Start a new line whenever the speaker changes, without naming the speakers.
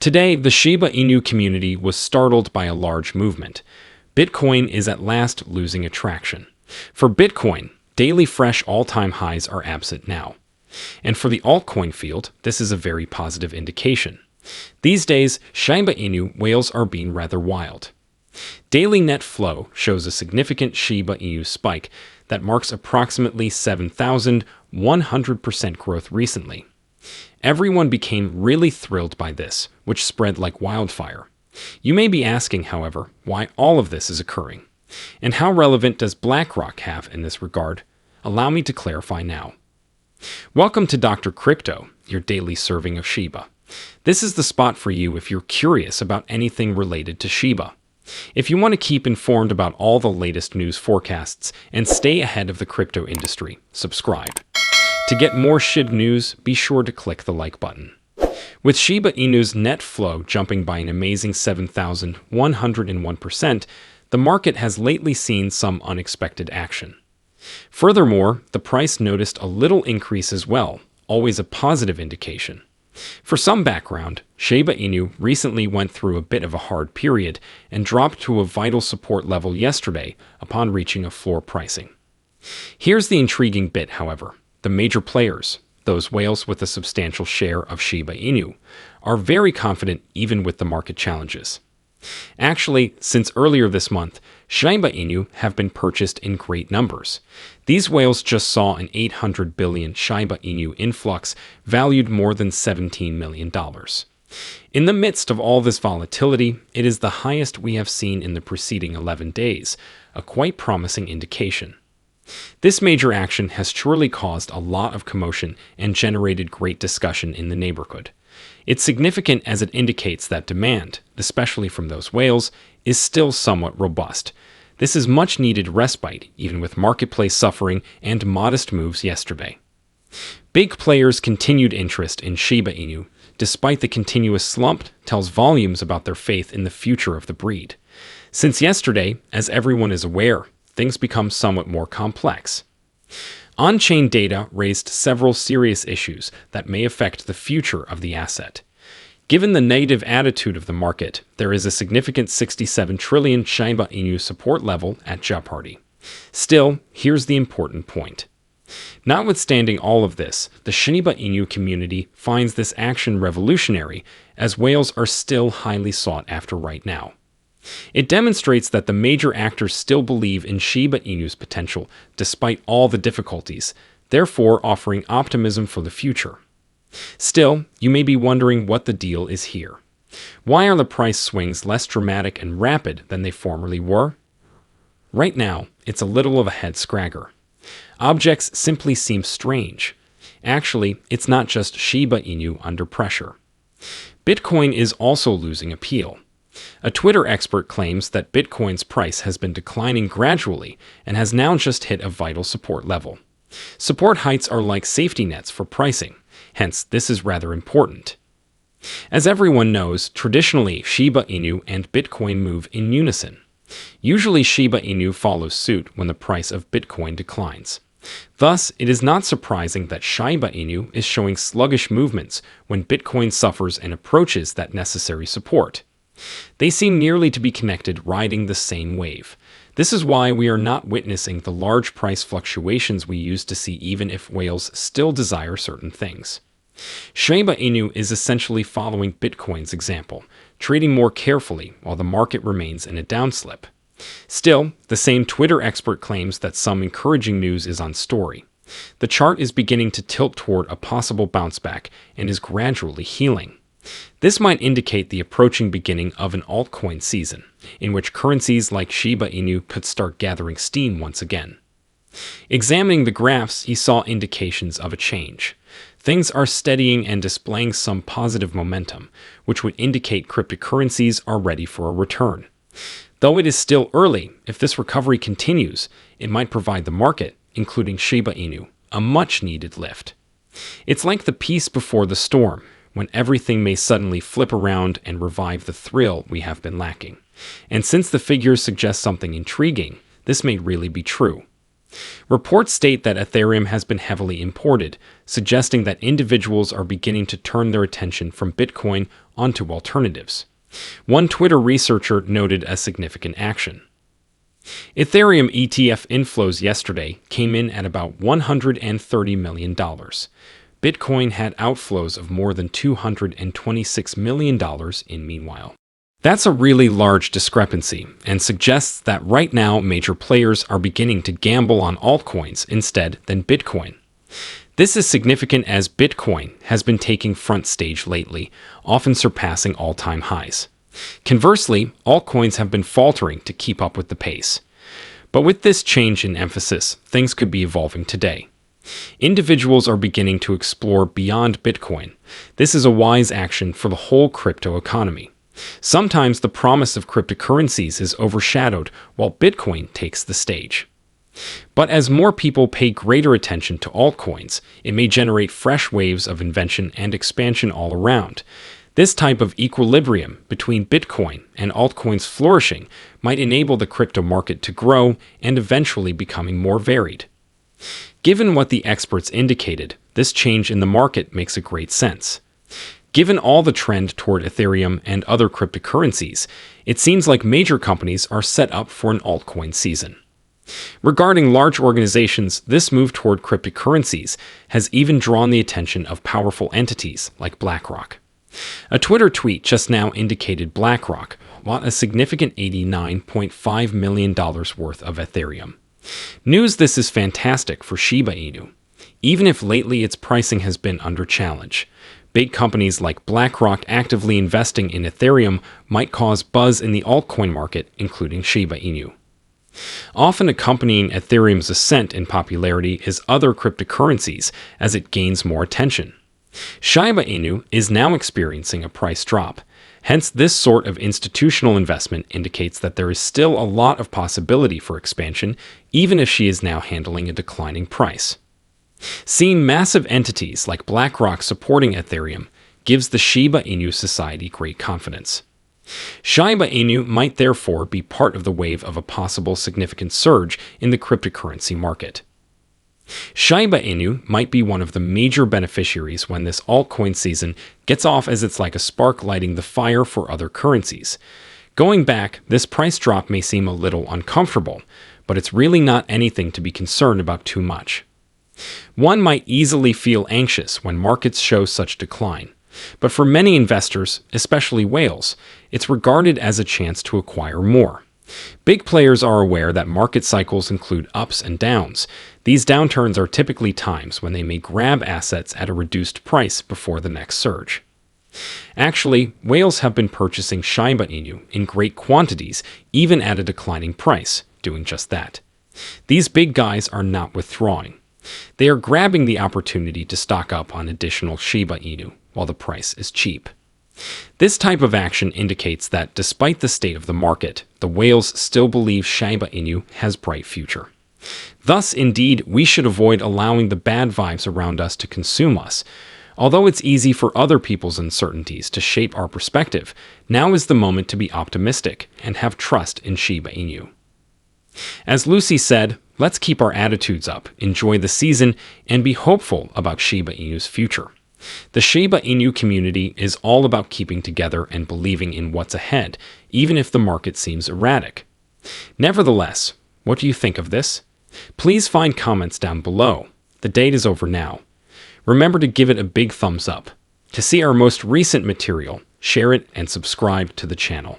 Today, the Shiba Inu community was startled by a large movement. Bitcoin is at last losing attraction. For Bitcoin, daily fresh all-time highs are absent now. And for the altcoin field, this is a very positive indication. These days, Shiba Inu whales are being rather wild. Daily net flow shows a significant Shiba Inu spike that marks approximately 7,100% growth recently. Everyone became really thrilled by this, which spread like wildfire. You may be asking, however, why all of this is occurring. And how relevant does Blackrock have in this regard? Allow me to clarify now. Welcome to Dr. Crypto, your daily serving of Shiba. This is the spot for you if you're curious about anything related to Shiba. If you want to keep informed about all the latest news forecasts and stay ahead of the crypto industry, subscribe. To get more Shib news, be sure to click the like button. With Shiba Inu's net flow jumping by an amazing 7,101%, the market has lately seen some unexpected action. Furthermore, the price noticed a little increase as well, always a positive indication. For some background, Shiba Inu recently went through a bit of a hard period and dropped to a vital support level yesterday upon reaching a floor pricing. Here's the intriguing bit, however. The major players, those whales with a substantial share of Shiba Inu, are very confident even with the market challenges. Actually, since earlier this month, Shiba Inu have been purchased in great numbers. These whales just saw an 800 billion Shiba Inu influx valued more than $17 million. In the midst of all this volatility, it is the highest we have seen in the preceding 11 days, a quite promising indication. This major action has surely caused a lot of commotion and generated great discussion in the neighborhood. It's significant as it indicates that demand, especially from those whales, is still somewhat robust. This is much needed respite, even with marketplace suffering and modest moves yesterday. Big players' continued interest in Shiba Inu, despite the continuous slump, tells volumes about their faith in the future of the breed. Since yesterday, as everyone is aware, things become somewhat more complex. On-chain data raised several serious issues that may affect the future of the asset. Given the negative attitude of the market, there is a significant 67 trillion Shiba Inu support level at Jeopardy. Still, here's the important point. Notwithstanding all of this, the Shiba Inu community finds this action revolutionary, as whales are still highly sought after right now. It demonstrates that the major actors still believe in Shiba Inu's potential despite all the difficulties, therefore offering optimism for the future. Still, you may be wondering what the deal is here. Why are the price swings less dramatic and rapid than they formerly were? Right now, it's a little of a head-scratcher. Objects simply seem strange. Actually, it's not just Shiba Inu under pressure. Bitcoin is also losing appeal. A Twitter expert claims that Bitcoin's price has been declining gradually and has now just hit a vital support level. Support heights are like safety nets for pricing, hence this is rather important. As everyone knows, traditionally Shiba Inu and Bitcoin move in unison. Usually Shiba Inu follows suit when the price of Bitcoin declines. Thus, it is not surprising that Shiba Inu is showing sluggish movements when Bitcoin suffers and approaches that necessary support. They seem nearly to be connected, riding the same wave. This is why we are not witnessing the large price fluctuations we used to see even if whales still desire certain things. Shiba Inu is essentially following Bitcoin's example, trading more carefully while the market remains in a downslip. Still, the same Twitter expert claims that some encouraging news is on story. The chart is beginning to tilt toward a possible bounce back and is gradually healing. This might indicate the approaching beginning of an altcoin season, in which currencies like Shiba Inu could start gathering steam once again. Examining the graphs, he saw indications of a change. Things are steadying and displaying some positive momentum, which would indicate cryptocurrencies are ready for a return. Though it is still early, if this recovery continues, it might provide the market, including Shiba Inu, a much-needed lift. It's like the peace before the storm, when everything may suddenly flip around and revive the thrill we have been lacking. And since the figures suggest something intriguing, this may really be true. Reports state that Ethereum has been heavily imported, suggesting that individuals are beginning to turn their attention from Bitcoin onto alternatives. One Twitter researcher noted a significant action. Ethereum ETF inflows yesterday came in at about $130 million. Bitcoin had outflows of more than $226 million in meanwhile. That's a really large discrepancy and suggests that right now major players are beginning to gamble on altcoins instead than Bitcoin. This is significant as Bitcoin has been taking front stage lately, often surpassing all-time highs. Conversely, altcoins have been faltering to keep up with the pace. But with this change in emphasis, things could be evolving today. Individuals are beginning to explore beyond Bitcoin. This is a wise action for the whole crypto economy. Sometimes the promise of cryptocurrencies is overshadowed while Bitcoin takes the stage. But as more people pay greater attention to altcoins, it may generate fresh waves of invention and expansion all around. This type of equilibrium between Bitcoin and altcoins flourishing might enable the crypto market to grow and eventually becoming more varied. Given what the experts indicated, this change in the market makes a great sense. Given all the trend toward Ethereum and other cryptocurrencies, it seems like major companies are set up for an altcoin season. Regarding large organizations, this move toward cryptocurrencies has even drawn the attention of powerful entities like Blackrock. A Twitter tweet just now indicated Blackrock bought a significant $89.5 million worth of Ethereum. News this is fantastic for Shiba Inu. Even if lately its pricing has been under challenge, big companies like BlackRock actively investing in Ethereum might cause buzz in the altcoin market, including Shiba Inu. Often accompanying Ethereum's ascent in popularity is other cryptocurrencies as it gains more attention. Shiba Inu is now experiencing a price drop. Hence, this sort of institutional investment indicates that there is still a lot of possibility for expansion, even if she is now handling a declining price. Seeing massive entities like BlackRock supporting Ethereum gives the Shiba Inu society great confidence. Shiba Inu might therefore be part of the wave of a possible significant surge in the cryptocurrency market. Shiba Inu might be one of the major beneficiaries when this altcoin season gets off, as it's like a spark lighting the fire for other currencies. Going back, this price drop may seem a little uncomfortable, but it's really not anything to be concerned about too much. One might easily feel anxious when markets show such decline, but for many investors, especially whales, it's regarded as a chance to acquire more. Big players are aware that market cycles include ups and downs. These downturns are typically times when they may grab assets at a reduced price before the next surge. Actually, whales have been purchasing Shiba Inu in great quantities, even at a declining price, doing just that. These big guys are not withdrawing. They are grabbing the opportunity to stock up on additional Shiba Inu while the price is cheap. This type of action indicates that despite the state of the market, the whales still believe Shiba Inu has bright future. Thus, indeed, we should avoid allowing the bad vibes around us to consume us. Although it's easy for other people's uncertainties to shape our perspective, now is the moment to be optimistic and have trust in Shiba Inu. As Lucy said, let's keep our attitudes up, enjoy the season, and be hopeful about Shiba Inu's future. The Shiba Inu community is all about keeping together and believing in what's ahead, even if the market seems erratic. Nevertheless, what do you think of this? Please find comments down below. The date is over now. Remember to give it a big thumbs up. To see our most recent material, share it and subscribe to the channel.